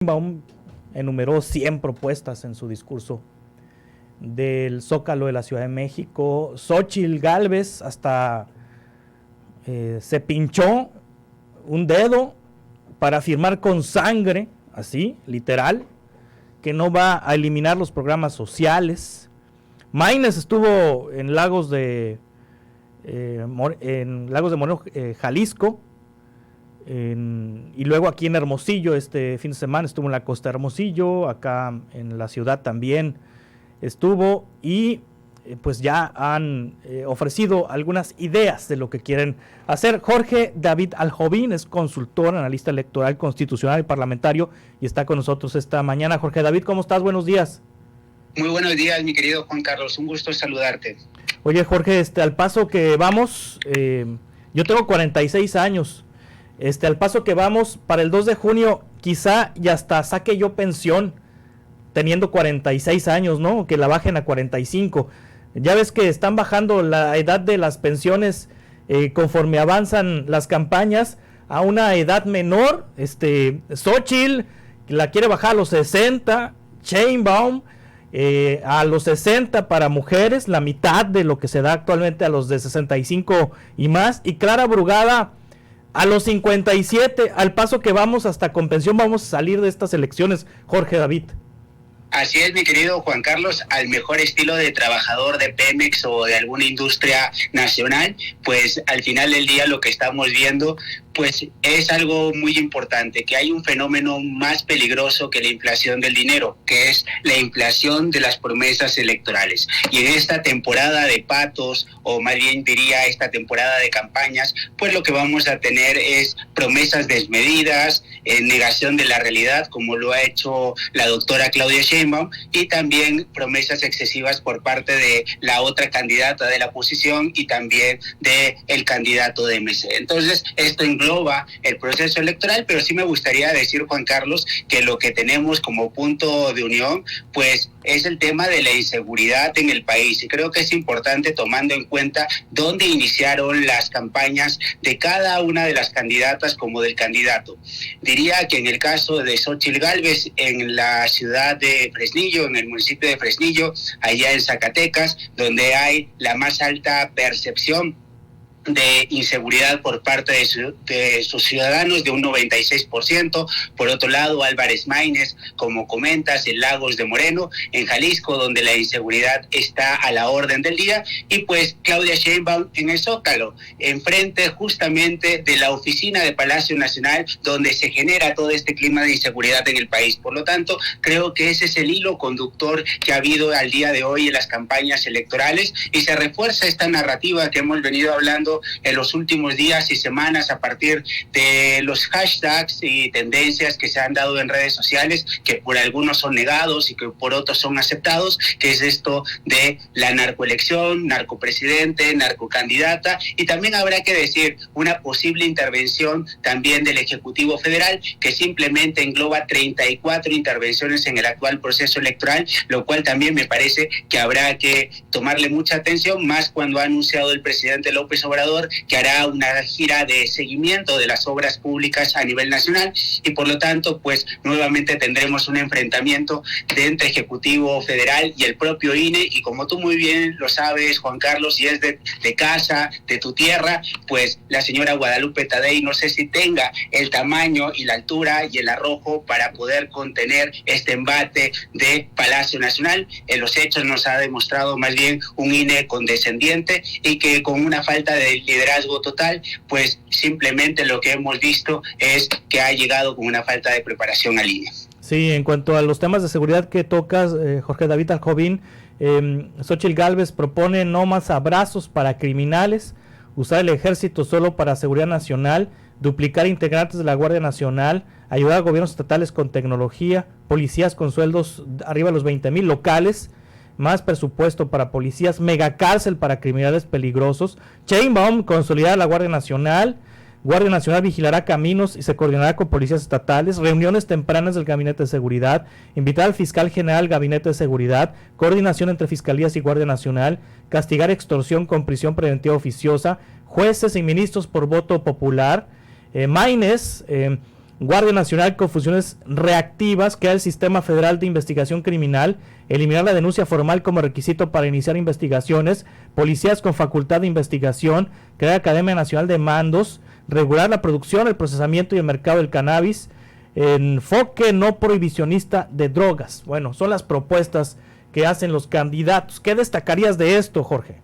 Sheinbaum enumeró 100 propuestas en su discurso del Zócalo de la Ciudad de México. Xóchitl Gálvez hasta se pinchó un dedo para firmar con sangre, así, literal, que no va a eliminar los programas sociales. Maínez estuvo en Lagos de Moreno, Jalisco, y luego aquí en Hermosillo este fin de semana estuvo en la costa de Hermosillo, acá en la ciudad también estuvo, y pues ya han ofrecido algunas ideas de lo que quieren hacer. Jorge David Aljobín es consultor, analista electoral, constitucional y parlamentario, y está con nosotros esta mañana. Jorge David, ¿cómo estás? Buenos días. Muy buenos días, mi querido Juan Carlos, un gusto saludarte. Oye, Jorge, al paso que vamos, yo tengo 46 años, al paso que vamos, para el 2 de junio, quizá y hasta saque yo pensión, teniendo 46 años, ¿no? Que la bajen a 45. Ya ves que están bajando la edad de las pensiones conforme avanzan las campañas a una edad menor. Xóchitl la quiere bajar a los 60, Sheinbaum a los 60 para mujeres, la mitad de lo que se da actualmente a los de 65 y más, y Clara Brugada a los 57. Al paso que vamos, hasta con pensión vamos a salir de estas elecciones, Jorge David. Así es, mi querido Juan Carlos, al mejor estilo de trabajador de Pemex o de alguna industria nacional, pues al final del día lo que estamos viendo pues es algo muy importante, que hay un fenómeno más peligroso que la inflación del dinero, que es la inflación de las promesas electorales. Y en esta temporada de patos, o más bien diría esta temporada de campañas, pues lo que vamos a tener es promesas desmedidas, negación de la realidad, como lo ha hecho la doctora Claudia Sheinbaum, y también promesas excesivas por parte de la otra candidata de la oposición y también del candidato de MC. Entonces, esto engloba el proceso electoral, pero sí me gustaría decir, Juan Carlos, que lo que tenemos como punto de unión, pues es el tema de la inseguridad en el país, y creo que es importante tomando en cuenta dónde iniciaron las campañas de cada una de las candidatas como del candidato. Diría que en el caso de Xóchitl Gálvez, en la ciudad de Fresnillo, en el municipio de Fresnillo, allá en Zacatecas, donde hay la más alta percepción de inseguridad por parte de sus ciudadanos, de un 96%. Por otro lado, Álvarez Maínez, como comentas, en Lagos de Moreno, en Jalisco, donde la inseguridad está a la orden del día, y pues Claudia Sheinbaum en el Zócalo, enfrente justamente de la oficina de Palacio Nacional, donde se genera todo este clima de inseguridad en el país. Por lo tanto, creo que ese es el hilo conductor que ha habido al día de hoy en las campañas electorales, y se refuerza esta narrativa que hemos venido hablando en los últimos días y semanas a partir de los hashtags y tendencias que se han dado en redes sociales, que por algunos son negados y que por otros son aceptados, que es esto de la narcoelección, narcopresidente, narcocandidata, y también habrá que decir una posible intervención también del Ejecutivo Federal, que simplemente engloba 34 intervenciones en el actual proceso electoral, lo cual también me parece que habrá que tomarle mucha atención, más cuando ha anunciado el presidente López Obrador que hará una gira de seguimiento de las obras públicas a nivel nacional, y por lo tanto pues nuevamente tendremos un enfrentamiento entre Ejecutivo Federal y el propio INE, y como tú muy bien lo sabes, Juan Carlos, y es de casa, de tu tierra, pues la señora Guadalupe Tadei no sé si tenga el tamaño y la altura y el arrojo para poder contener este embate de Palacio Nacional. En los hechos nos ha demostrado más bien un INE condescendiente, y que con una falta de liderazgo total, pues simplemente lo que hemos visto es que ha llegado con una falta de preparación al INE. Sí, en cuanto a los temas de seguridad que tocas, Jorge David Aljobín, Xóchitl Gálvez propone no más abrazos para criminales, usar el ejército solo para seguridad nacional, duplicar integrantes de la Guardia Nacional, ayudar a gobiernos estatales con tecnología, policías con sueldos arriba de los 20,000 locales, más presupuesto para policías, megacárcel para criminales peligrosos. Sheinbaum consolidar la Guardia Nacional vigilará caminos y se coordinará con policías estatales, reuniones tempranas del Gabinete de Seguridad, invitar al fiscal general al Gabinete de Seguridad, coordinación entre fiscalías y Guardia Nacional, castigar extorsión con prisión preventiva oficiosa, jueces y ministros por voto popular. Maínez Guardia Nacional con funciones reactivas, crear el Sistema Federal de Investigación Criminal, eliminar la denuncia formal como requisito para iniciar investigaciones, policías con facultad de investigación, crear Academia Nacional de Mandos, regular la producción, el procesamiento y el mercado del cannabis, enfoque no prohibicionista de drogas. Bueno, son las propuestas que hacen los candidatos. ¿Qué destacarías de esto, Jorge?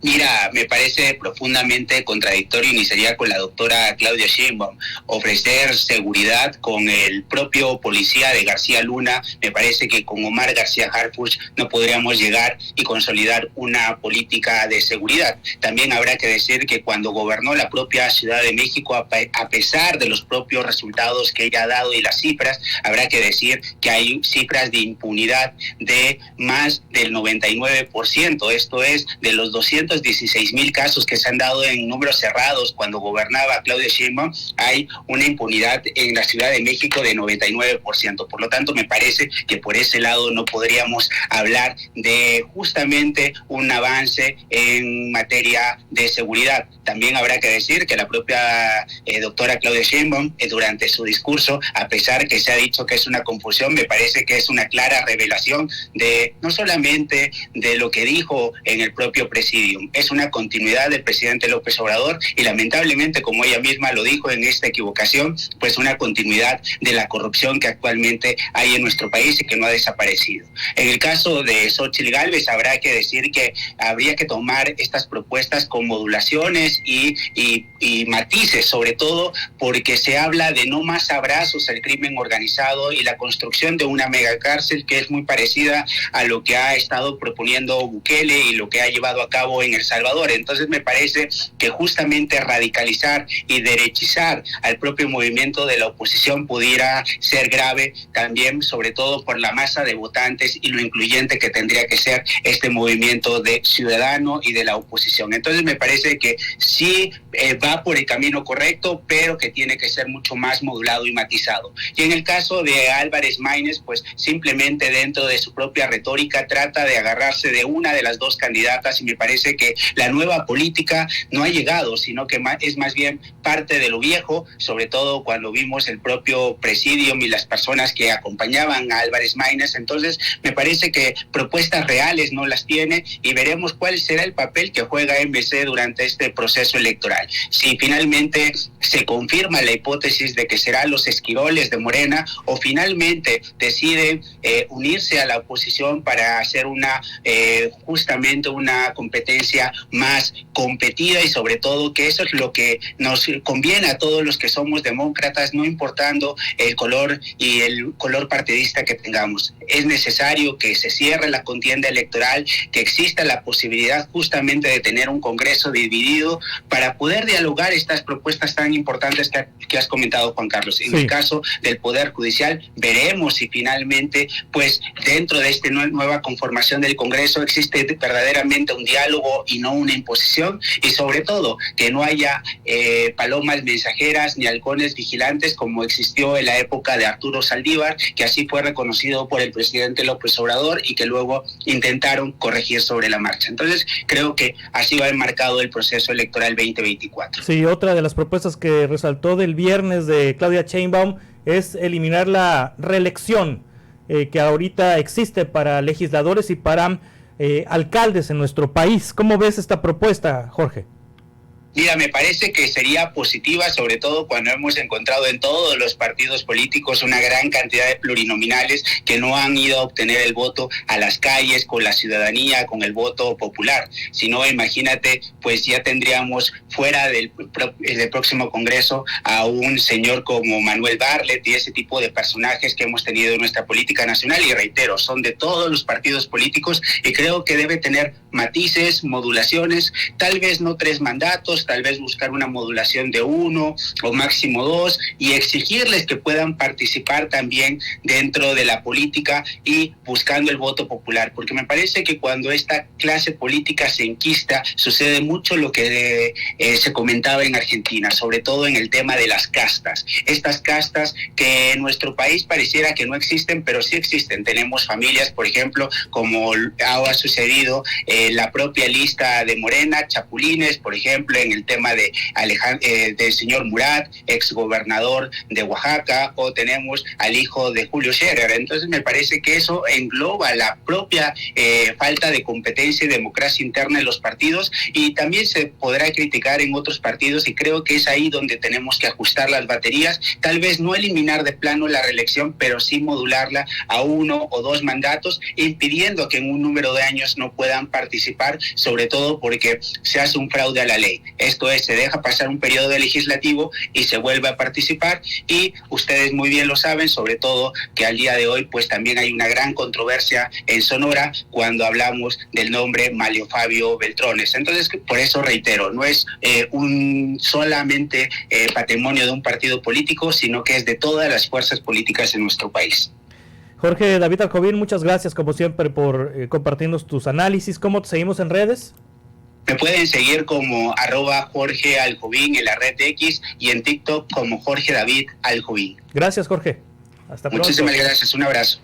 Mira, me parece profundamente contradictorio, iniciaría con la doctora Claudia Sheinbaum, ofrecer seguridad con el propio policía de García Luna. Me parece que con Omar García Harfuch no podríamos llegar y consolidar una política de seguridad. También habrá que decir que cuando gobernó la propia Ciudad de México, a pesar de los propios resultados que ella ha dado y las cifras, habrá que decir que hay cifras de impunidad de más del 99%, esto es, de los 216,000 casos que se han dado en números cerrados cuando gobernaba Claudia Sheinbaum, hay una impunidad en la Ciudad de México de 99%. Por lo tanto, me parece que por ese lado no podríamos hablar de justamente un avance en materia de seguridad. También habrá que decir que la propia doctora Claudia Sheinbaum, durante su discurso, a pesar que se ha dicho que es una confusión, me parece que es una clara revelación de no solamente de lo que dijo en el propio presidium, es una continuidad del presidente López Obrador y lamentablemente, como ella misma lo dijo en esta equivocación, pues una continuidad de la corrupción que actualmente hay en nuestro país y que no ha desaparecido. En el caso de Xóchitl Gálvez, habrá que decir que habría que tomar estas propuestas con modulaciones y matices, sobre todo porque se habla de no más abrazos al crimen organizado y la construcción de una megacárcel que es muy parecida a lo que ha estado proponiendo Bukele y lo que ha llevado a cabo en El Salvador. Entonces me parece que justamente radicalizar y derechizar al propio movimiento de la oposición pudiera ser grave también, sobre todo por la masa de votantes y lo incluyente que tendría que ser este movimiento de ciudadano y de la oposición. Entonces me parece que sí va por el camino correcto, pero que tiene que ser mucho más modulado y matizado. Y en el caso de Álvarez Maínez, pues simplemente dentro de su propia retórica trata de agarrarse de una de las dos candidatas y me parece que la nueva política no ha llegado, sino que es más bien parte de lo viejo, sobre todo cuando vimos el propio presidium y las personas que acompañaban a Álvarez Maínez. Entonces me parece que propuestas reales no las tiene y veremos cuál será el papel que juega MC durante este proceso electoral. Si finalmente se confirma la hipótesis de que serán los esquiroles de Morena o finalmente deciden unirse a la oposición para hacer justamente una competencia más competida y sobre todo que eso es lo que nos conviene a todos los que somos demócratas, no importando el color y el color partidista que tengamos. Es necesario que se cierre la contienda electoral, que exista la posibilidad justamente de tener un Congreso dividido para poder dialogar estas propuestas tan importantes que has comentado, Juan Carlos. En el caso del Poder Judicial, veremos si finalmente, pues dentro de esta nueva conformación del Congreso existe verdaderamente un diálogo y no una imposición, y sobre todo que no haya palomas mensajeras ni halcones vigilantes como existió en la época de Arturo Saldívar, que así fue reconocido por el presidente López Obrador y que luego intentaron corregir sobre la marcha. Entonces creo que así va enmarcado el proceso electoral 2024. Sí, otra de las propuestas que resaltó del viernes de Claudia Sheinbaum es eliminar la reelección que ahorita existe para legisladores y para alcaldes en nuestro país. ¿Cómo ves esta propuesta, Jorge? Mira, me parece que sería positiva, sobre todo cuando hemos encontrado en todos los partidos políticos una gran cantidad de plurinominales que no han ido a obtener el voto a las calles, con la ciudadanía, con el voto popular. Si no, imagínate, pues ya tendríamos fuera del próximo Congreso a un señor como Manuel Bartlett y ese tipo de personajes que hemos tenido en nuestra política nacional. Y reitero, son de todos los partidos políticos y creo que debe tener matices, modulaciones, tal vez no 3 mandatos, tal vez buscar una modulación de 1 o máximo 2 y exigirles que puedan participar también dentro de la política y buscando el voto popular, porque me parece que cuando esta clase política se enquista sucede mucho lo que se comentaba en Argentina, sobre todo en el tema de las castas, estas castas que en nuestro país pareciera que no existen, pero sí existen. Tenemos familias, por ejemplo, como ha sucedido la propia lista de Morena, chapulines, por ejemplo, en el tema de del señor Murat, exgobernador de Oaxaca, o tenemos al hijo de Julio Scherer. Entonces me parece que eso engloba la propia falta de competencia y democracia interna en los partidos, y también se podrá criticar en otros partidos, y creo que es ahí donde tenemos que ajustar las baterías, tal vez no eliminar de plano la reelección, pero sí modularla a 1 o 2 mandatos, impidiendo que en un número de años no puedan participar, sobre todo porque se hace un fraude a la ley. Esto es, se deja pasar un periodo legislativo y se vuelve a participar, y ustedes muy bien lo saben, sobre todo que al día de hoy pues también hay una gran controversia en Sonora cuando hablamos del nombre Manlio Fabio Beltrones. Entonces, por eso reitero, no es solamente patrimonio de un partido político, sino que es de todas las fuerzas políticas en nuestro país. Jorge David Aljobín, muchas gracias como siempre por compartirnos tus análisis. ¿Cómo te seguimos en redes? Me pueden seguir como @Jorge Aljobín en la red X, y en TikTok como Jorge David Aljobín. Gracias, Jorge. Hasta pronto. Muchísimas gracias, un abrazo.